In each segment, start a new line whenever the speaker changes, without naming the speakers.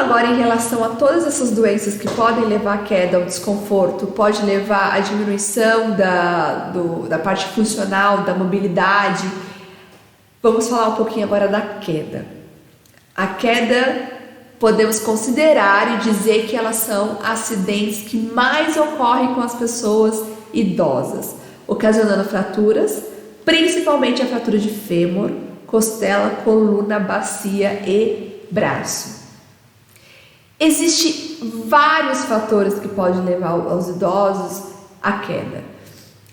agora em relação a todas essas doenças que podem levar à queda, ao desconforto, pode levar à diminuição da parte funcional, da mobilidade. Vamos falar um pouquinho agora da queda. A queda, podemos considerar e dizer que elas são acidentes que mais ocorrem com as pessoas idosas, ocasionando fraturas, principalmente a fratura de fêmur, costela, coluna, bacia e braço. Existem vários fatores que podem levar os idosos à queda.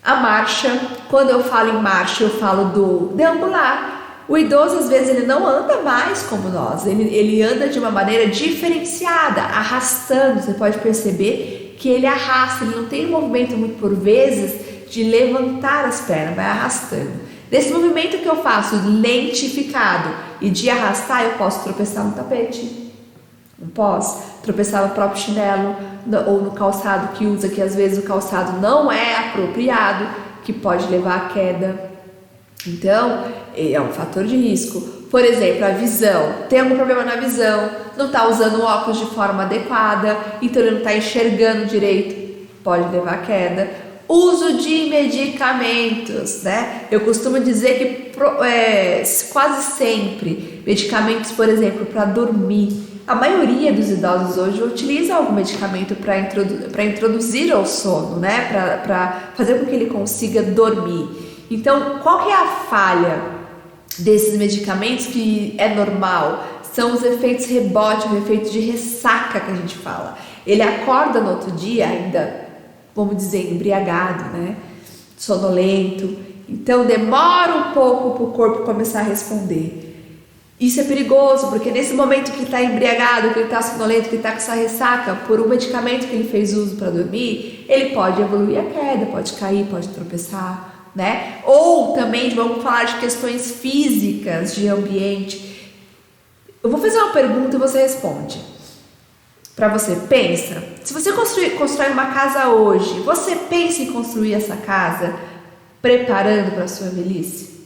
A marcha, quando eu falo em marcha, eu falo do deambular. O idoso, às vezes, ele não anda mais como nós, ele anda de uma maneira diferenciada, arrastando. Você pode perceber que ele arrasta, ele não tem um movimento muito por vezes de levantar as pernas, vai arrastando. Nesse movimento que eu faço lentificado e de arrastar, eu posso tropeçar no tapete. Não posso tropeçar no próprio chinelo ou no calçado que usa, que às vezes o calçado não é apropriado, que pode levar à queda. Então, é um fator de risco. Por exemplo, a visão. Tem algum problema na visão, não está usando o óculos de forma adequada, então ele não está enxergando direito, pode levar à queda. Uso de medicamentos, né? Eu costumo dizer que quase sempre medicamentos, por exemplo, para dormir. A maioria dos idosos hoje utiliza algum medicamento para introduzir ao sono, né? Para fazer com que ele consiga dormir. Então, qual que é a falha desses medicamentos que é normal? São os efeitos rebote, o efeito de ressaca que a gente fala. Ele acorda no outro dia ainda, vamos dizer, embriagado, né? Sonolento. Então, demora um pouco para o corpo começar a responder. Isso é perigoso, porque nesse momento que ele está embriagado, que ele está sonolento, que ele está com essa ressaca, por um medicamento que ele fez uso para dormir, ele pode evoluir a queda, pode cair, pode tropeçar, né? Ou também vamos falar de questões físicas, de ambiente. Eu vou fazer uma pergunta e você responde. Para você, pensa, se você constrói uma casa hoje, você pensa em construir essa casa preparando para a sua velhice?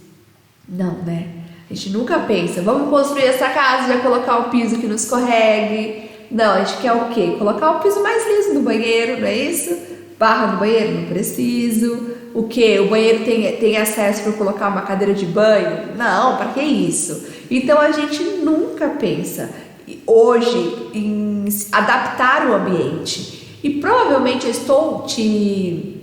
Não, né? A gente nunca pensa, vamos construir essa casa, já colocar o piso que não escorregue. Não, a gente quer o quê? Colocar o piso mais liso no banheiro, não é isso? Barra no banheiro, não preciso. O quê? O banheiro tem acesso para colocar uma cadeira de banho? Não, para que isso? Então a gente nunca pensa hoje em adaptar o ambiente. E provavelmente eu estou te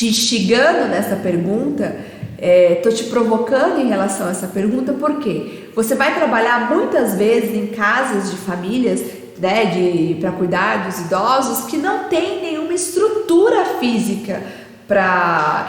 instigando nessa pergunta. Estou te provocando em relação a essa pergunta, porque você vai trabalhar muitas vezes em casas de famílias, né, para cuidar dos idosos que não tem nenhuma estrutura física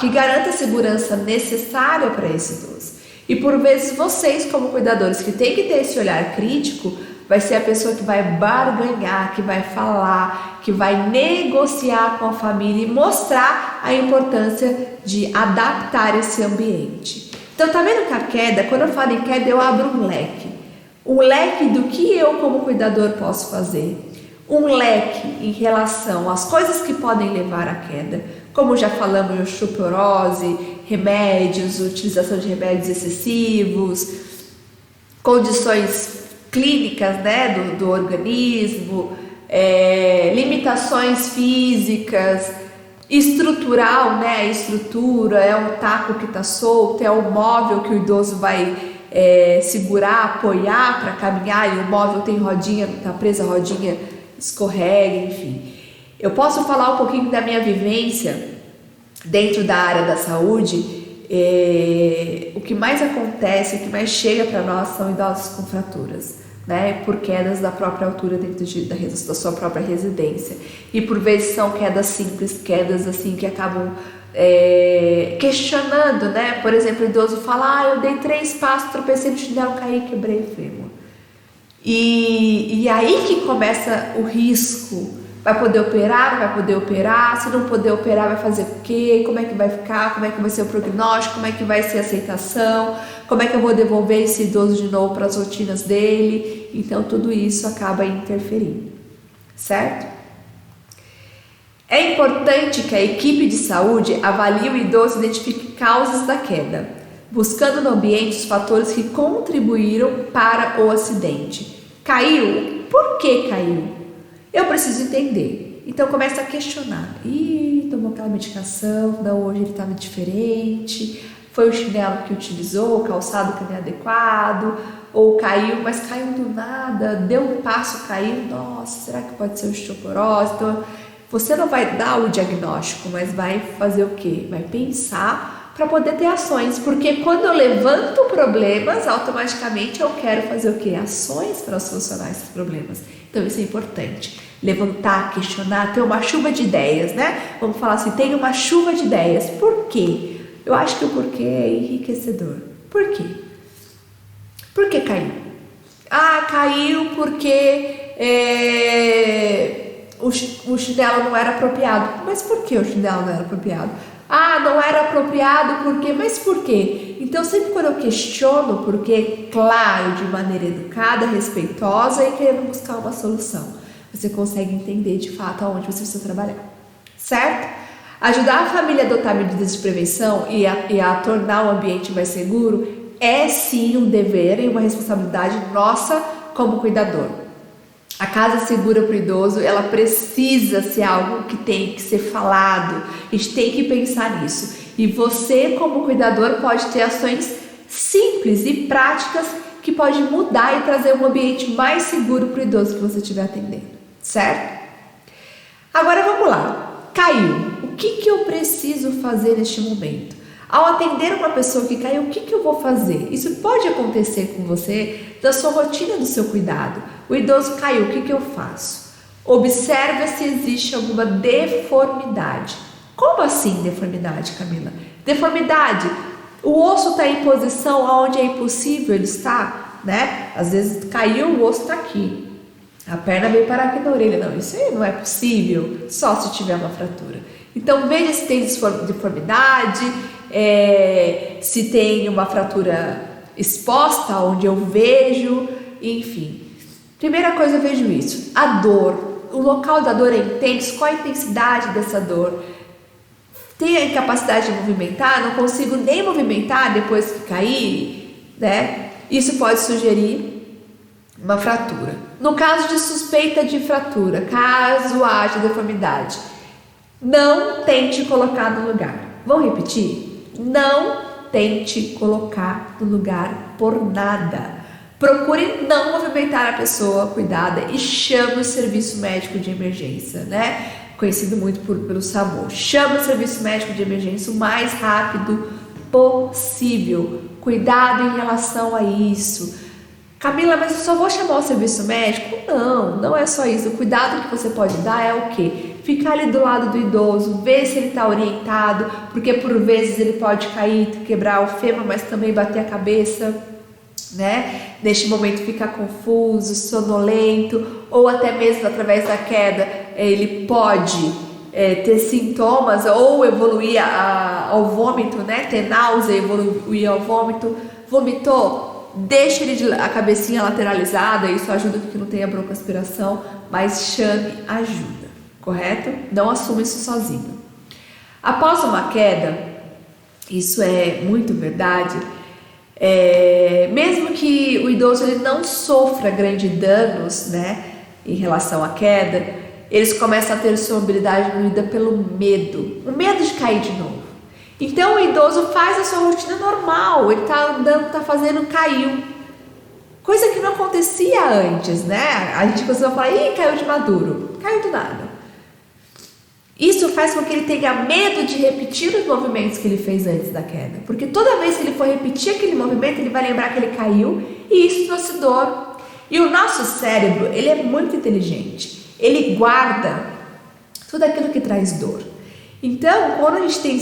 que garanta a segurança necessária para esse idoso. E por vezes vocês, como cuidadores, que tem que ter esse olhar crítico, vai ser a pessoa que vai barganhar, que vai falar, que vai negociar com a família e mostrar a importância de adaptar esse ambiente. Então, tá vendo que a queda, quando eu falo em queda, eu abro um leque do que eu como cuidador posso fazer, um leque em relação às coisas que podem levar à queda, como já falamos, osteoporose, remédios, utilização de remédios excessivos, condições clínicas, né, do organismo, limitações físicas, estrutural, né, a estrutura, é um taco que está solto, é o móvel que o idoso vai segurar, apoiar para caminhar, e o móvel tem rodinha, está presa a rodinha, escorrega, enfim. Eu posso falar um pouquinho da minha vivência dentro da área da saúde. O que mais acontece, o que mais chega para nós são idosos com fraturas, né, por quedas da própria altura dentro da sua própria residência, e por vezes são quedas simples, quedas assim que acabam questionando, né? Por exemplo, o idoso fala: eu dei 3 passos, tropecei no chinelo, caí, quebrei o fêmur. E aí que começa o risco. Vai poder operar, não vai poder operar? Se não poder operar, vai fazer o quê? Como é que vai ficar? Como é que vai ser o prognóstico? Como é que vai ser a aceitação? Como é que eu vou devolver esse idoso de novo para as rotinas dele? Então, tudo isso acaba interferindo, certo? É importante que a equipe de saúde avalie o idoso e identifique causas da queda, buscando no ambiente os fatores que contribuíram para o acidente. Caiu? por que caiu? Eu preciso entender. Então começa a questionar. Ih, tomou aquela medicação, não, hoje ele estava diferente, foi o chinelo que utilizou, o calçado que não é adequado, ou caiu, mas caiu do nada, deu um passo, caiu, nossa, será que pode ser osteoporose? Então, você não vai dar o diagnóstico, mas vai fazer o quê? Vai pensar para poder ter ações, porque quando eu levanto problemas, automaticamente eu quero fazer o quê? Ações para solucionar esses problemas. Então isso é importante, levantar, questionar, ter uma chuva de ideias, né? Vamos falar assim, tem uma chuva de ideias, por quê? Eu acho que o porquê é enriquecedor. Por quê? Por que caiu? Ah, caiu porque o chinelo não era apropriado. Mas por que o chinelo não era apropriado? Ah, não era apropriado porque... Mas por quê? Então, sempre quando eu questiono, porque, claro, de maneira educada, respeitosa e querendo buscar uma solução, você consegue entender de fato aonde você precisa trabalhar. Certo? Ajudar a família a adotar medidas de prevenção e a tornar o ambiente mais seguro é sim um dever e uma responsabilidade nossa como cuidador. A casa segura para o idoso, ela precisa ser algo que tem que ser falado, a gente tem que pensar nisso. E você como cuidador pode ter ações simples e práticas que pode mudar e trazer um ambiente mais seguro para o idoso que você estiver atendendo, certo? Agora vamos lá. Caiu. O que eu preciso fazer neste momento? Ao atender uma pessoa que caiu, o que eu vou fazer? Isso pode acontecer com você da sua rotina do seu cuidado. O idoso caiu, o que eu faço? Observa se existe alguma deformidade. Como assim deformidade, Camila? Deformidade. O osso está em posição onde é impossível ele estar, né? Às vezes caiu, o osso está aqui. A perna veio parar aqui na orelha. Não, isso aí não é possível, só se tiver uma fratura. Então veja se tem deformidade, se tem uma fratura exposta, onde eu vejo, enfim. Primeira coisa, eu vejo isso. A dor, o local da dor é intenso, qual a intensidade dessa dor? Tenho a incapacidade de movimentar, não consigo nem movimentar depois que cair, né? Isso pode sugerir uma fratura. No caso de suspeita de fratura, caso haja deformidade, não tente colocar no lugar. Vou repetir? Não tente colocar no lugar por nada. Procure não movimentar a pessoa cuidada e chame o serviço médico de emergência, né? Conhecido muito pelo SAMU. Chame o serviço médico de emergência o mais rápido possível. Cuidado em relação a isso. Camila, mas eu só vou chamar o serviço médico? Não, não é só isso. O cuidado que você pode dar é o quê? Ficar ali do lado do idoso, ver se ele está orientado, porque por vezes ele pode cair, quebrar o fêmur, mas também bater a cabeça, né? Neste momento ficar confuso, sonolento, ou até mesmo através da queda, ele pode ter sintomas ou evoluir ao vômito, né? Ter náusea, evoluir ao vômito. Vomitou? Deixa ele a cabecinha lateralizada, isso ajuda que não tenha broncoaspiração, mas chame ajuda, correto? Não assuma isso sozinho. Após uma queda, isso é muito verdade, mesmo que o idoso ele não sofra grandes danos, né, em relação à queda, eles começam a ter sua mobilidade diminuída pelo medo, o medo de cair de novo. Então o idoso faz a sua rotina normal, ele está andando, está fazendo, caiu. Coisa que não acontecia antes, né? A gente costuma falar, ih, caiu de maduro, caiu do nada. Isso faz com que ele tenha medo de repetir os movimentos que ele fez antes da queda. Porque toda vez que ele for repetir aquele movimento, ele vai lembrar que ele caiu e isso trouxe dor. E o nosso cérebro, ele é muito inteligente. Ele guarda tudo aquilo que traz dor. Então, quando a gente tem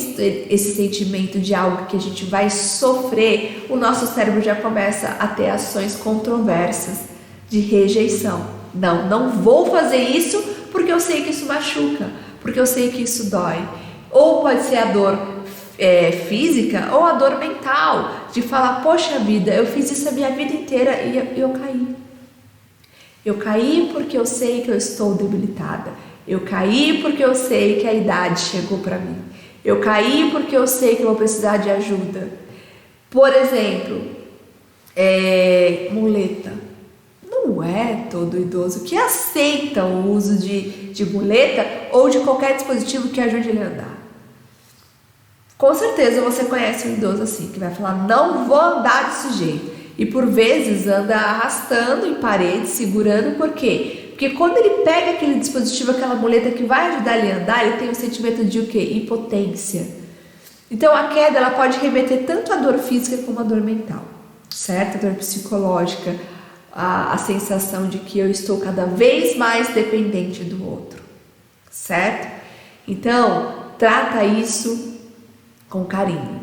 esse sentimento de algo que a gente vai sofrer, o nosso cérebro já começa a ter ações controversas de rejeição. Não vou fazer isso porque eu sei que isso machuca, porque eu sei que isso dói. Ou pode ser a dor física ou a dor mental, de falar, poxa vida, eu fiz isso a minha vida inteira e eu caí. Eu caí porque eu sei que eu estou debilitada. Eu caí porque eu sei que a idade chegou para mim. Eu caí porque eu sei que eu vou precisar de ajuda. Por exemplo, muleta. Não não é todo idoso que aceita o uso de muleta ou de qualquer dispositivo que ajude ele a andar. Com certeza você conhece um idoso assim, que vai falar, não vou andar desse jeito. E por vezes anda arrastando em paredes, segurando, por quê? Porque quando ele pega aquele dispositivo, aquela muleta que vai ajudar ele a andar, ele tem um sentimento de o quê? Impotência. Então a queda ela pode remeter tanto à dor física como à dor mental, certo? A dor psicológica, a sensação de que eu estou cada vez mais dependente do outro, certo? Então, trata isso com carinho.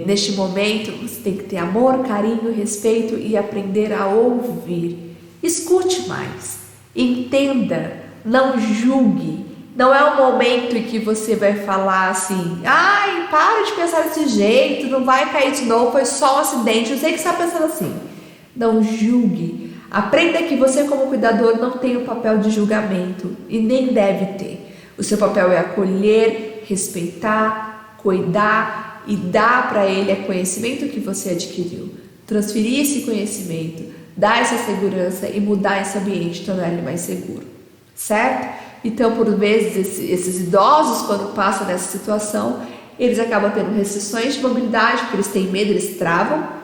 Neste momento, você tem que ter amor, carinho, respeito e aprender a ouvir. Escute mais, entenda, não julgue. Não é um momento em que você vai falar assim, ai, para de pensar desse jeito, não vai cair de novo, foi só um acidente. Eu sei que você está pensando assim. Não julgue. Aprenda que você, como cuidador, não tem o papel de julgamento e nem deve ter. O seu papel é acolher, respeitar, cuidar e dar para ele o conhecimento que você adquiriu. Transferir esse conhecimento, dar essa segurança e mudar esse ambiente, tornar ele mais seguro. Certo? Então, por vezes, esses idosos, quando passam nessa situação, eles acabam tendo restrições de mobilidade, porque eles têm medo, eles travam.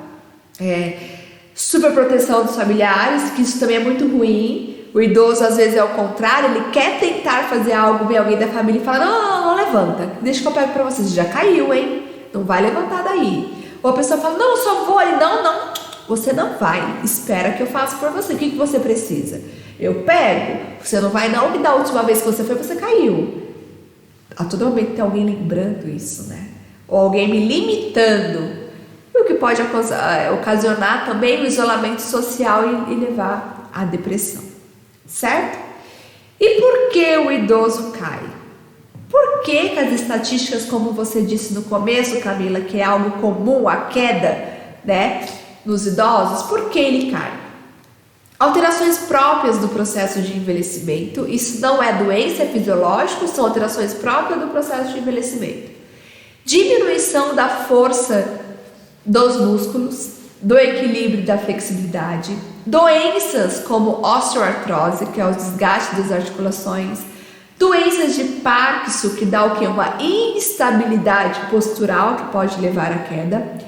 Superproteção dos familiares, que isso também é muito ruim. O idoso, às vezes, é o contrário, ele quer tentar fazer algo, vem alguém da família e fala, não levanta, deixa que eu pego pra você, você já caiu, hein? Não vai levantar daí. Ou a pessoa fala, não, só vou ali, não, você não vai, espera que eu faça por você, o que você precisa? Eu pego, você não vai não, que da última vez que você foi, você caiu. A todo momento tem alguém lembrando isso, né? Ou alguém me limitando. O que pode ocasionar também o isolamento social e levar à depressão, certo? E por que o idoso cai? Por que as estatísticas, como você disse no começo, Camila, que é algo comum, a queda, né, nos idosos, por que ele cai? Alterações próprias do processo de envelhecimento, isso não é doença, é fisiológico, são alterações próprias do processo de envelhecimento. Diminuição da força dos músculos, do equilíbrio e da flexibilidade, doenças como osteoartrose, que é o desgaste das articulações, doenças de Parkinson, que dá o quê? Uma instabilidade postural que pode levar à queda,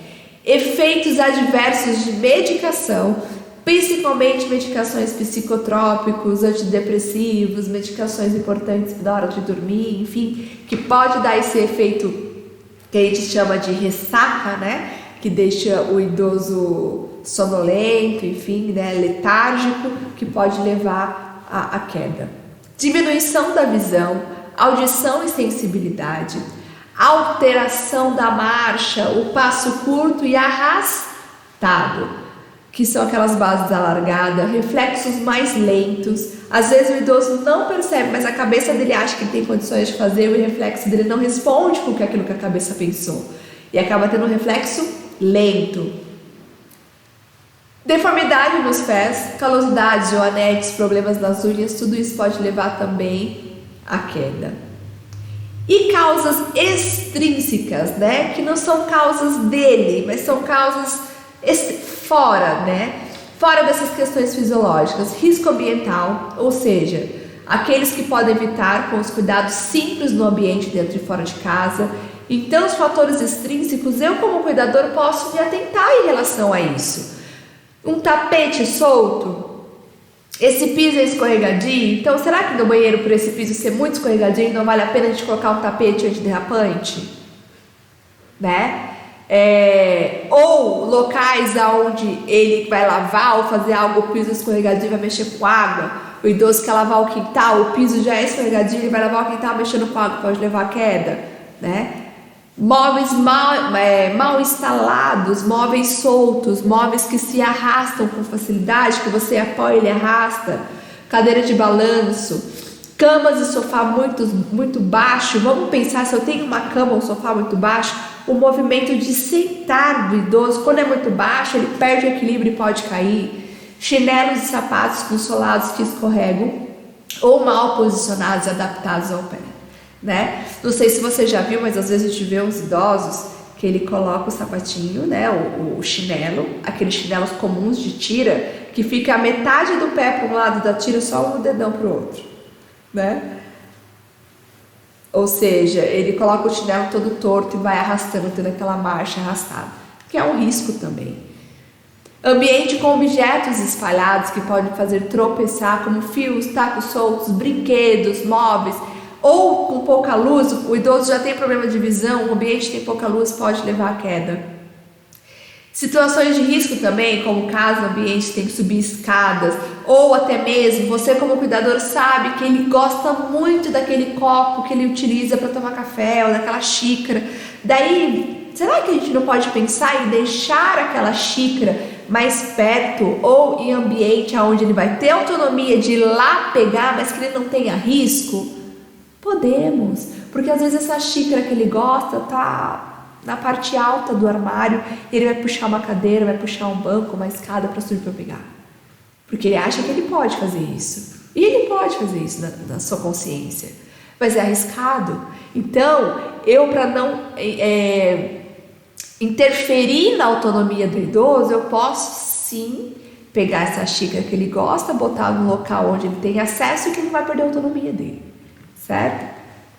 efeitos adversos de medicação, principalmente medicações psicotrópicos, antidepressivos, medicações importantes na hora de dormir, enfim, que pode dar esse efeito que a gente chama de ressaca, né? Que deixa o idoso sonolento, enfim, né? Letárgico, que pode levar à queda. Diminuição da visão, audição e sensibilidade, alteração da marcha, o passo curto e arrastado, que são aquelas bases alargadas, reflexos mais lentos. Às vezes o idoso não percebe, mas a cabeça dele acha que tem condições de fazer, o reflexo dele não responde com aquilo que a cabeça pensou. E acaba tendo um reflexo lento. Deformidade nos pés, calosidades, joanetes, problemas nas unhas, tudo isso pode levar também à queda. E causas extrínsecas, né? Que não são causas dele, mas são causas fora, né? Fora dessas questões fisiológicas. Risco ambiental, ou seja, aqueles que podem evitar com os cuidados simples no ambiente dentro e fora de casa. Então, os fatores extrínsecos, eu como cuidador posso me atentar em relação a isso. Um tapete solto, esse piso é escorregadio, então será que no banheiro, por esse piso ser muito escorregadio, não vale a pena a gente colocar um tapete antiderrapante? Né? Ou locais onde ele vai lavar ou fazer algo, o piso escorregadio vai mexer com água. O idoso quer lavar o quintal, o piso já é escorregadio, ele vai lavar o quintal mexendo com água, pode levar a queda, né? Móveis mal instalados, móveis soltos, móveis que se arrastam com facilidade, que você apoia e ele arrasta, cadeira de balanço, camas e sofá muito baixo. Vamos pensar, se eu tenho uma cama ou um sofá muito baixo, o movimento de sentar do idoso, quando é muito baixo, ele perde o equilíbrio e pode cair. Chinelos e sapatos consolados que escorregam ou mal posicionados e adaptados ao pé. Né? Não sei se você já viu, mas às vezes a gente vê uns idosos que que ele coloca o sapatinho, né, o chinelo, aqueles chinelos comuns de tira, que fica a metade do pé para um lado da tira, só um dedão para o outro, né? Ou seja, ele coloca o chinelo todo torto e vai arrastando, tendo aquela marcha arrastada, que é um risco também. Ambiente com objetos espalhados que podem fazer tropeçar, como fios, tacos soltos, brinquedos, móveis, ou com pouca luz. O idoso já tem problema de visão, o ambiente tem pouca luz, pode levar à queda. Situações de risco também, como caso o ambiente tem que subir escadas, ou até mesmo você como cuidador sabe que ele gosta muito daquele copo que ele utiliza para tomar café, ou daquela xícara. Daí, será que a gente não pode pensar em deixar aquela xícara mais perto ou em ambiente onde ele vai ter autonomia de ir lá pegar, mas que ele não tenha risco? Podemos, porque às vezes essa xícara que ele gosta tá na parte alta do armário, ele vai puxar uma cadeira, vai puxar um banco, uma escada para subir para pegar, porque ele acha que ele pode fazer isso, e ele pode fazer isso na sua consciência, mas é arriscado. Então, eu, para não interferir na autonomia do idoso, eu posso sim pegar essa xícara que ele gosta, botar no local onde ele tem acesso e que ele vai perder a autonomia dele, certo?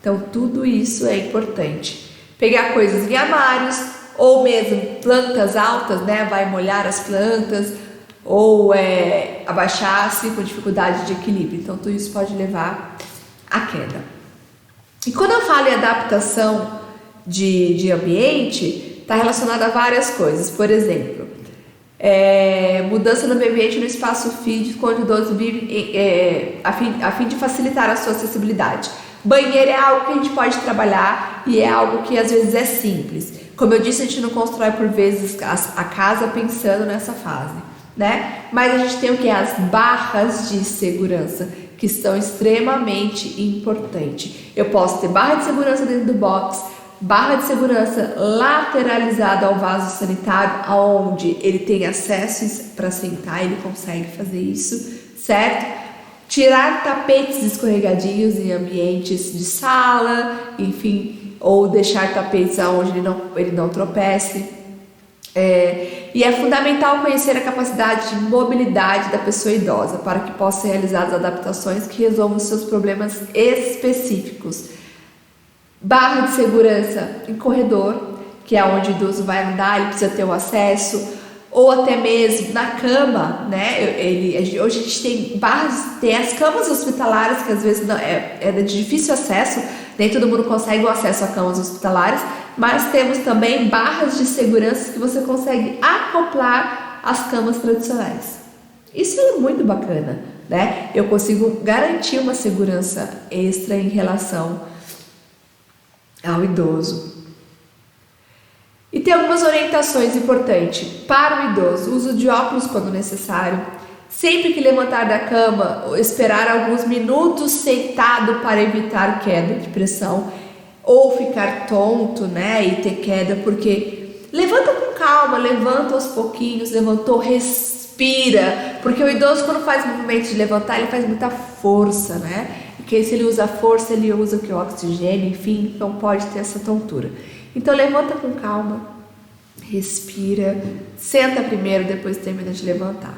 Então tudo isso é importante. Pegar coisas em armários, ou mesmo plantas altas, né? Vai molhar as plantas, ou abaixar-se com dificuldade de equilíbrio. Então tudo isso pode levar à queda. E quando eu falo em adaptação de ambiente, está relacionado a várias coisas. Por exemplo, mudança no ambiente no espaço físico onde o idoso vive a fim de facilitar a sua acessibilidade. Banheiro é algo que a gente pode trabalhar e é algo que às vezes é simples. Como eu disse, a gente não constrói por vezes a casa pensando nessa fase, né? Mas a gente tem o que? As barras de segurança, que são extremamente importantes. Eu posso ter barra de segurança dentro do box, barra de segurança lateralizada ao vaso sanitário, onde ele tem acesso para sentar, ele consegue fazer isso, certo? Tirar tapetes escorregadios em ambientes de sala, enfim, ou deixar tapetes onde ele não tropece. E é fundamental conhecer a capacidade de mobilidade da pessoa idosa para que possa realizar as adaptações que resolvam os seus problemas específicos. Barra de segurança em corredor, que é onde o idoso vai andar, ele precisa ter o acesso, ou até mesmo na cama, né? Hoje a gente tem barras, tem as camas hospitalares, que às vezes não, é de difícil acesso, nem todo mundo consegue o acesso a camas hospitalares, mas temos também barras de segurança que você consegue acoplar às camas tradicionais. Isso é muito bacana, né? Eu consigo garantir uma segurança extra em relação ao idoso. E tem algumas orientações importantes para o idoso: uso de óculos quando necessário, sempre que levantar da cama, esperar alguns minutos sentado para evitar queda de pressão ou ficar tonto, né, e ter queda, porque levanta com calma, levanta aos pouquinhos, levantou, respira, porque o idoso, quando faz movimento de levantar, ele faz muita força, né? Porque se ele usa força, ele usa o oxigênio, enfim, não pode ter essa tontura. Então levanta com calma, respira, senta primeiro, depois termina de levantar.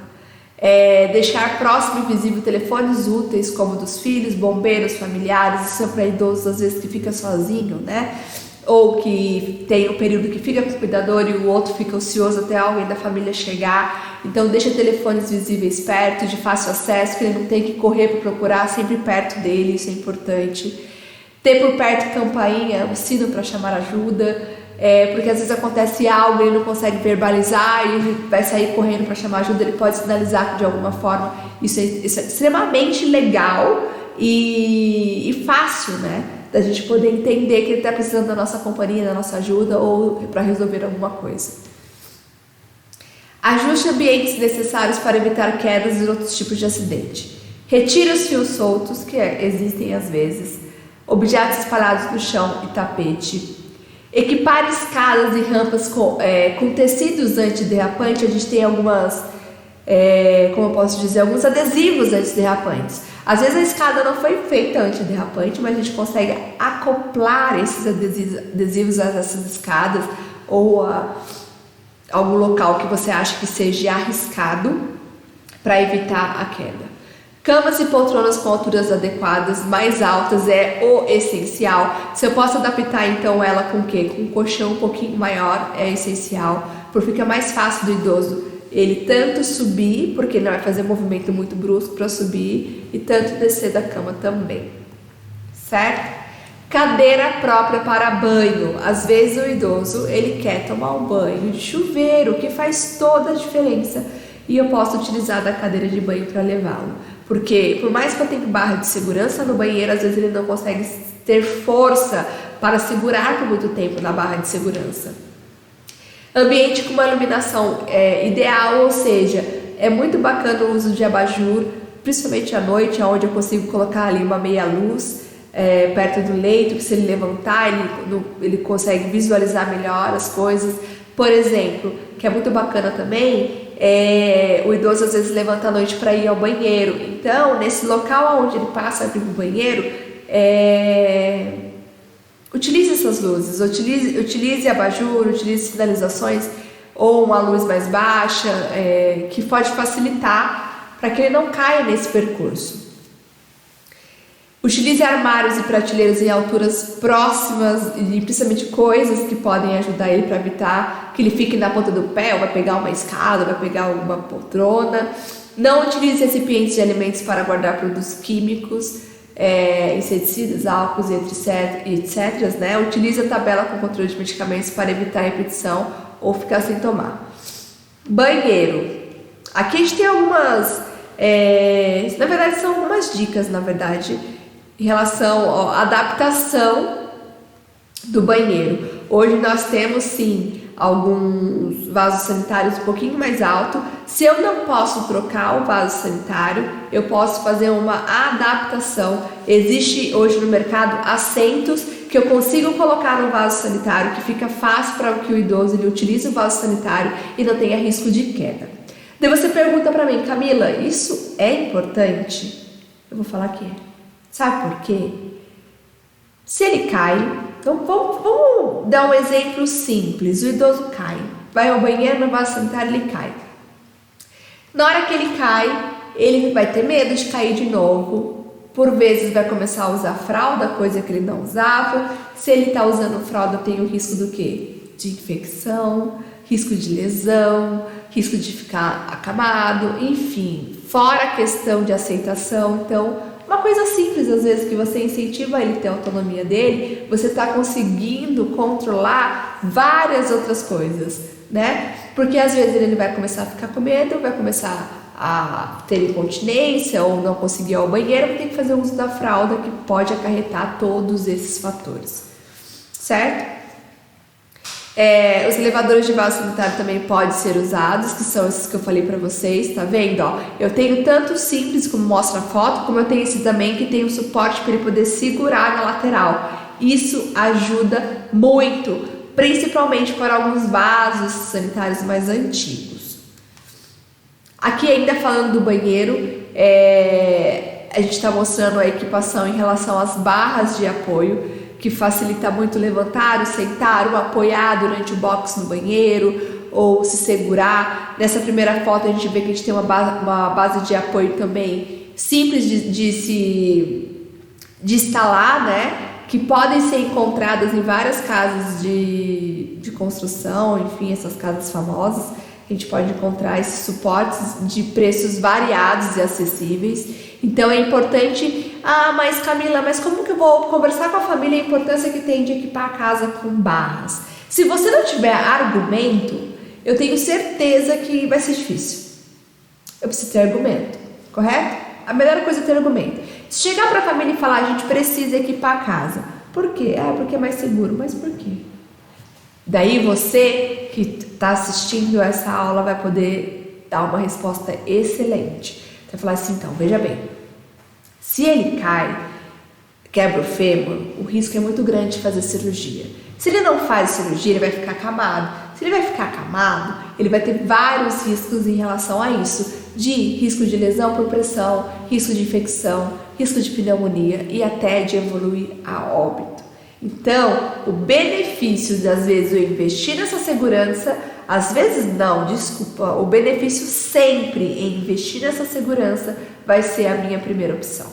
Deixar próximo e visível telefones úteis, como dos filhos, bombeiros, familiares. Isso é para idosos às vezes que fica sozinho, né? Ou que tem um período que fica com o cuidador e o outro fica ocioso até alguém da família chegar. Então deixa telefones visíveis perto, de fácil acesso, que ele não tem que correr para procurar, sempre perto dele, isso é importante. Ter por perto campainha, o sino para chamar ajuda, porque às vezes acontece algo, ele não consegue verbalizar e ele vai sair correndo para chamar ajuda, ele pode sinalizar de alguma forma. Isso é extremamente legal e fácil, né? Da gente poder entender que ele está precisando da nossa companhia, da nossa ajuda ou para resolver alguma coisa. Ajuste ambientes necessários para evitar quedas e outros tipos de acidente. Retire os fios soltos, que existem às vezes, objetos espalhados no chão e tapete. Equipar escadas e rampas com tecidos antiderrapantes. A gente tem algumas, como eu posso dizer, alguns adesivos antiderrapantes. Às vezes a escada não foi feita antiderrapante, mas a gente consegue acoplar esses adesivos a essas escadas, ou algum local que você acha que seja arriscado para evitar a queda. Camas e poltronas com alturas adequadas, mais altas, é o essencial. Se eu posso adaptar então ela com o quê? Com um colchão um pouquinho maior, é essencial, porque fica mais fácil do idoso ele tanto subir, porque ele não vai fazer um movimento muito brusco para subir, e tanto descer da cama também, certo? Cadeira própria para banho. Às vezes o idoso ele quer tomar um banho de chuveiro, que faz toda a diferença, e eu posso utilizar da cadeira de banho para levá-lo. Porque por mais que eu tenha barra de segurança no banheiro, às vezes ele não consegue ter força para segurar por muito tempo na barra de segurança. Ambiente com uma iluminação ideal, ou seja, é muito bacana o uso de abajur, principalmente à noite, onde eu consigo colocar ali uma meia luz perto do leito, que se ele levantar, ele consegue visualizar melhor as coisas. Por exemplo, que é muito bacana também, o idoso às vezes levanta à noite para ir ao banheiro. Então, nesse local onde ele passa a vir para o banheiro, utilize essas luzes, utilize abajur, utilize sinalizações ou uma luz mais baixa, que pode facilitar para que ele não caia nesse percurso. Utilize armários e prateleiras em alturas próximas e principalmente coisas que podem ajudar ele para evitar que ele fique na ponta do pé, ou vai pegar uma escada, ou vai pegar alguma poltrona. Não utilize recipientes de alimentos para guardar produtos químicos, inseticidas, álcools, etc. Né? Utilize a tabela com controle de medicamentos para evitar repetição ou ficar sem tomar. Banheiro. Aqui a gente tem algumas, na verdade são algumas dicas, em relação à adaptação do banheiro. Hoje nós temos sim alguns vasos sanitários um pouquinho mais alto. Se eu não posso trocar o vaso sanitário, eu posso fazer uma adaptação. Existe hoje no mercado assentos que eu consigo colocar no vaso sanitário, que fica fácil para que o idoso ele utilize o vaso sanitário e não tenha risco de queda. Daí você pergunta para mim, Camila, isso é importante? Eu vou falar que é. Sabe por quê? Se ele cai, então vamos dar um exemplo simples. O idoso cai, vai ao banheiro, no vaso sanitário, ele cai. Na hora que ele cai, ele vai ter medo de cair de novo. Por vezes vai começar a usar fralda, coisa que ele não usava. Se ele está usando fralda, tem o risco do quê? De infecção, risco de lesão, risco de ficar acamado, enfim. Fora a questão de aceitação, então... Uma coisa simples, às vezes, que você incentiva ele a ter a autonomia dele, você está conseguindo controlar várias outras coisas, né? Porque às vezes ele vai começar a ficar com medo, vai começar a ter incontinência ou não conseguir ir ao banheiro, vai ter que fazer uso da fralda, que pode acarretar todos esses fatores, certo? Os elevadores de vaso sanitário também podem ser usados, que são esses que eu falei para vocês, tá vendo? Ó, eu tenho tanto simples, como mostra a foto, como eu tenho esse também que tem um suporte para ele poder segurar na lateral. Isso ajuda muito, principalmente para alguns vasos sanitários mais antigos. Aqui ainda falando do banheiro, a gente está mostrando a equipação em relação às barras de apoio, que facilita muito levantar, sentar, ou apoiar durante o box no banheiro, ou se segurar. Nessa primeira foto a gente vê que a gente tem uma base de apoio também simples de instalar, né? Que podem ser encontradas em várias casas de construção, enfim, essas casas famosas. A gente pode encontrar esses suportes de preços variados e acessíveis. Então é importante, mas Camila, mas como que eu vou conversar com a família a importância que tem de equipar a casa com barras? Se você não tiver argumento, eu tenho certeza que vai ser difícil. Eu preciso ter argumento, correto? A melhor coisa é ter argumento. Se chegar para a família e falar, a gente precisa equipar a casa. Por quê? Porque é mais seguro. Mas por quê? Daí você que está assistindo essa aula vai poder dar uma resposta excelente. Você vai falar assim, então, veja bem, se ele cai, quebra o fêmur, o risco é muito grande de fazer cirurgia. Se ele não faz cirurgia, ele vai ficar acamado. Se ele vai ficar acamado, ele vai ter vários riscos em relação a isso, de risco de lesão por pressão, risco de infecção, risco de pneumonia e até de evoluir a óbito. Então, o benefício de, às vezes, eu investir nessa segurança, às vezes não, desculpa, o benefício sempre em investir nessa segurança vai ser a minha primeira opção.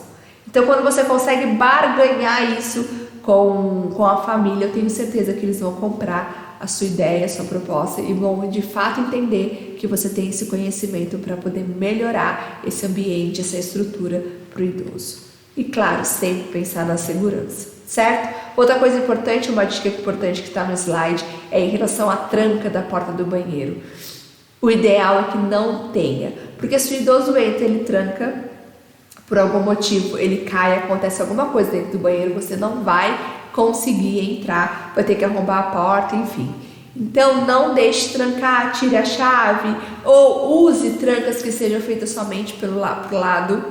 Então, quando você consegue barganhar isso com a família, eu tenho certeza que eles vão comprar a sua ideia, a sua proposta e vão de fato entender que você tem esse conhecimento para poder melhorar esse ambiente, essa estrutura para o idoso. E claro, sempre pensar na segurança, certo? Outra coisa importante, uma dica importante que está no slide, é em relação à tranca da porta do banheiro. O ideal é que não tenha, porque se o idoso entra, ele tranca, por algum motivo ele cai, acontece alguma coisa dentro do banheiro, você não vai conseguir entrar, vai ter que arrombar a porta, enfim. Então não deixe trancar, tire a chave ou use trancas que sejam feitas somente pro lado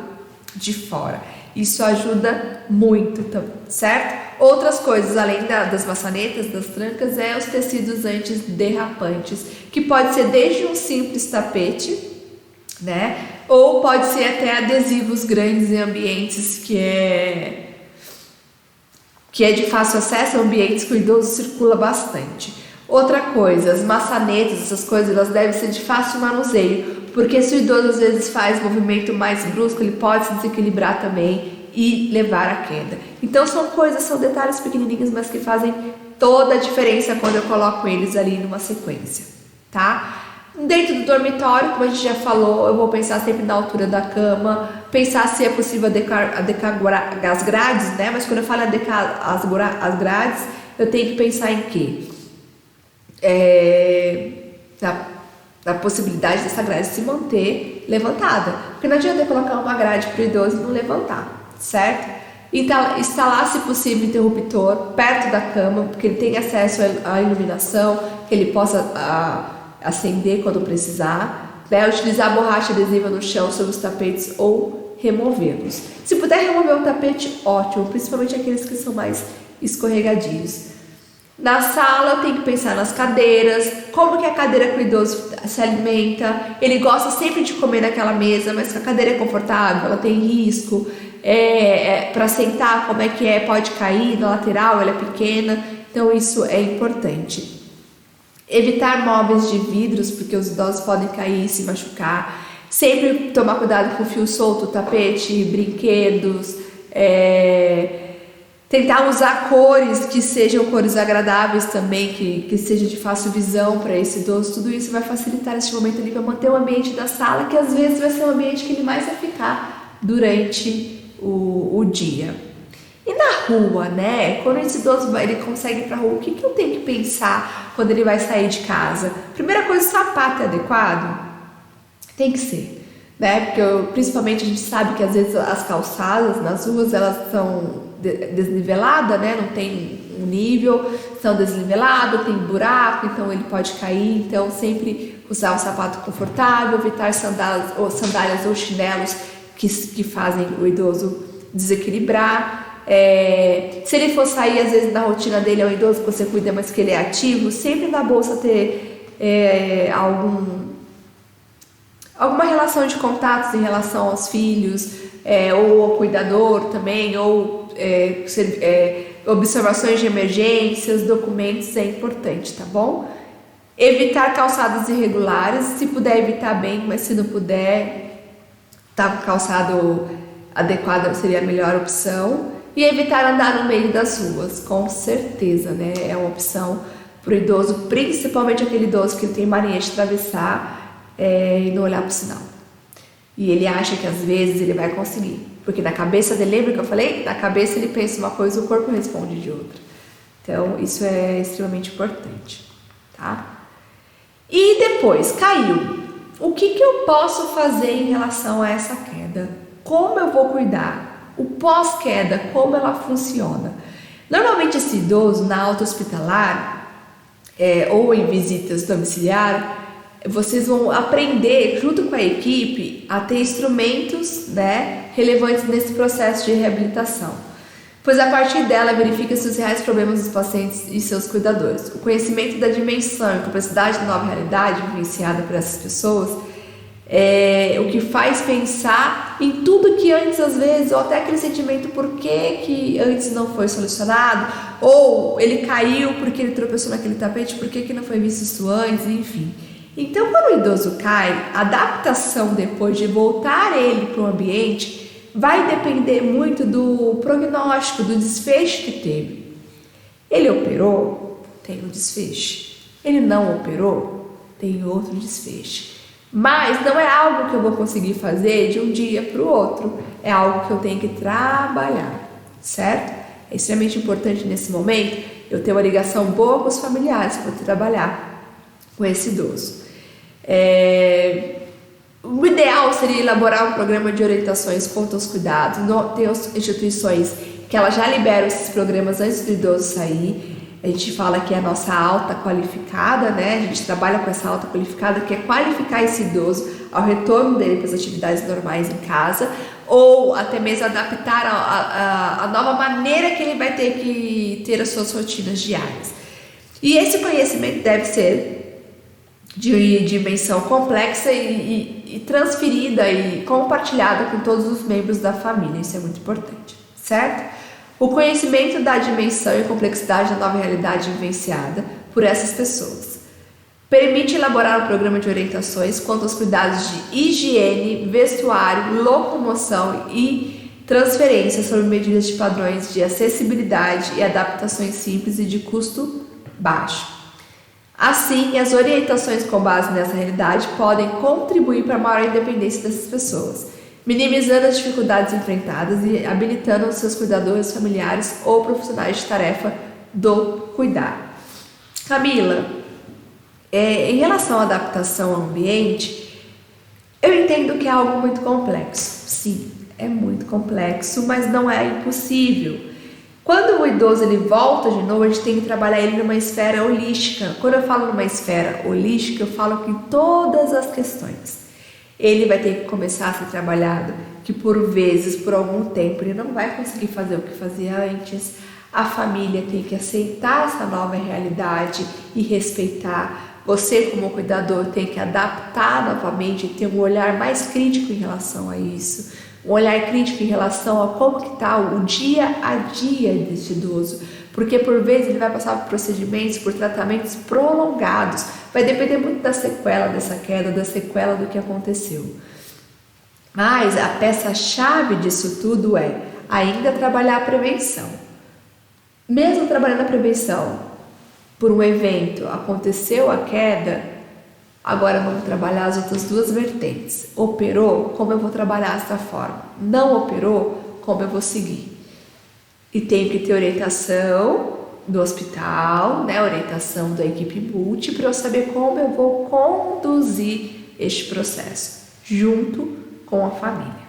de fora. Isso ajuda muito, certo? Outras coisas, além das maçanetas, das trancas, é os tecidos antiderrapantes, que pode ser desde um simples tapete, né? Ou pode ser até adesivos grandes em ambientes que é de fácil acesso, ambientes que o idoso circula bastante. Outra coisa, as maçanetas, essas coisas, elas devem ser de fácil manuseio, porque se o idoso às vezes faz movimento mais brusco, ele pode se desequilibrar também e levar à queda. Então são detalhes pequenininhos, mas que fazem toda a diferença quando eu coloco eles ali numa sequência, tá? Dentro do dormitório, como a gente já falou, eu vou pensar sempre na altura da cama, pensar se é possível adequar as grades, né? Mas quando eu falo adequar as grades, eu tenho que pensar em quê? Na possibilidade dessa grade se manter levantada. Porque não adianta eu colocar uma grade para o idoso e não levantar, certo? Instalar, se possível, interruptor perto da cama, porque ele tem acesso à iluminação, que ele possa acender quando precisar, né? Utilizar borracha adesiva no chão sobre os tapetes ou removê-los. Se puder remover o tapete, ótimo, principalmente aqueles que são mais escorregadios. Na sala eu tenho que pensar nas cadeiras, como que a cadeira que o idoso se alimenta, ele gosta sempre de comer naquela mesa, mas se a cadeira é confortável, ela tem risco, para sentar, como é que é, pode cair na lateral, ela é pequena, então isso é importante. Evitar móveis de vidros, porque os idosos podem cair e se machucar. Sempre tomar cuidado com o fio solto, tapete, brinquedos. Tentar usar cores que sejam cores agradáveis também, que seja de fácil visão para esse idoso. Tudo isso vai facilitar esse momento ali para manter o ambiente da sala, que às vezes vai ser o ambiente que ele mais vai ficar durante o dia. E na rua, né? Quando esse idoso ele consegue ir para a rua, o que eu tenho que pensar quando ele vai sair de casa? Primeira coisa, o sapato é adequado? Tem que ser, né? Porque principalmente a gente sabe que às vezes as calçadas nas ruas elas são desniveladas, né? Não tem um nível, são desniveladas, tem buraco, então ele pode cair. Então sempre usar um sapato confortável, evitar sandálias ou chinelos que fazem o idoso desequilibrar. Se ele for sair, às vezes na rotina dele é um idoso que você cuida, mas que ele é ativo, sempre na bolsa ter alguma relação de contatos em relação aos filhos, ou ao cuidador também, ou observações de emergências, documentos, é importante, tá bom? Evitar calçados irregulares, se puder evitar bem, mas se não puder, tá com calçado adequado seria a melhor opção. E evitar andar no meio das ruas, com certeza, né? É uma opção para o idoso, principalmente aquele idoso que tem mania de atravessar e não olhar para o sinal. E ele acha que às vezes ele vai conseguir, porque na cabeça dele, lembra que eu falei? Na cabeça ele pensa uma coisa, o corpo responde de outra. Então isso é extremamente importante, tá? E depois, caiu. O que eu posso fazer em relação a essa queda? Como eu vou cuidar? O pós-queda, como ela funciona? Normalmente esse idoso na alta hospitalar ou em visitas domiciliar, vocês vão aprender junto com a equipe a ter instrumentos, né, relevantes nesse processo de reabilitação, pois a partir dela verifica-se os reais problemas dos pacientes e seus cuidadores. O conhecimento da dimensão e capacidade da nova realidade vivenciada por essas pessoas o que faz pensar em tudo que antes, às vezes, ou até aquele sentimento por que antes não foi solucionado, ou ele caiu porque ele tropeçou naquele tapete, por que não foi visto isso antes, enfim. Então, quando o idoso cai, a adaptação depois de voltar ele para o ambiente vai depender muito do prognóstico, do desfecho que teve. Ele operou? Tem um desfecho. Ele não operou? Tem outro desfecho. Mas não é algo que eu vou conseguir fazer de um dia para o outro. É algo que eu tenho que trabalhar, certo? É extremamente importante nesse momento eu ter uma ligação boa com os familiares para trabalhar com esse idoso. O ideal seria elaborar um programa de orientações quanto aos cuidados. Tem instituições que elas já liberam esses programas antes do idoso sair. A gente fala que é a nossa alta qualificada, né? A gente trabalha com essa alta qualificada, que é qualificar esse idoso ao retorno dele para as atividades normais em casa, ou até mesmo adaptar a nova maneira que ele vai ter que ter as suas rotinas diárias. E esse conhecimento deve ser de dimensão complexa e transferida e compartilhada com todos os membros da família. Isso é muito importante, certo? O conhecimento da dimensão e complexidade da nova realidade vivenciada por essas pessoas permite elaborar um programa de orientações quanto aos cuidados de higiene, vestuário, locomoção e transferência sobre medidas de padrões de acessibilidade e adaptações simples e de custo baixo. Assim, as orientações com base nessa realidade podem contribuir para a maior independência dessas pessoas, minimizando as dificuldades enfrentadas e habilitando os seus cuidadores familiares ou profissionais de tarefa do cuidar. Camila, em relação à adaptação ao ambiente, eu entendo que é algo muito complexo. Sim, é muito complexo, mas não é impossível. Quando o idoso ele volta de novo, a gente tem que trabalhar ele numa esfera holística. Quando eu falo numa esfera holística, eu falo que em todas as questões. Ele vai ter que começar a ser trabalhado, que por vezes, por algum tempo, ele não vai conseguir fazer o que fazia antes. A família tem que aceitar essa nova realidade e respeitar. Você, como cuidador, tem que adaptar novamente e ter um olhar mais crítico em relação a isso. Um olhar crítico em relação a como que está o dia a dia desse idoso. Porque por vezes ele vai passar por procedimentos, por tratamentos prolongados. Vai depender muito da sequela dessa queda, da sequela do que aconteceu. Mas a peça-chave disso tudo é ainda trabalhar a prevenção. Mesmo trabalhando a prevenção, por um evento, aconteceu a queda, agora vamos trabalhar as outras duas vertentes. Operou, como eu vou trabalhar dessa forma? Não operou, como eu vou seguir? E tenho que ter orientação do hospital, né? Orientação da equipe multi, para eu saber como eu vou conduzir este processo, junto com a família.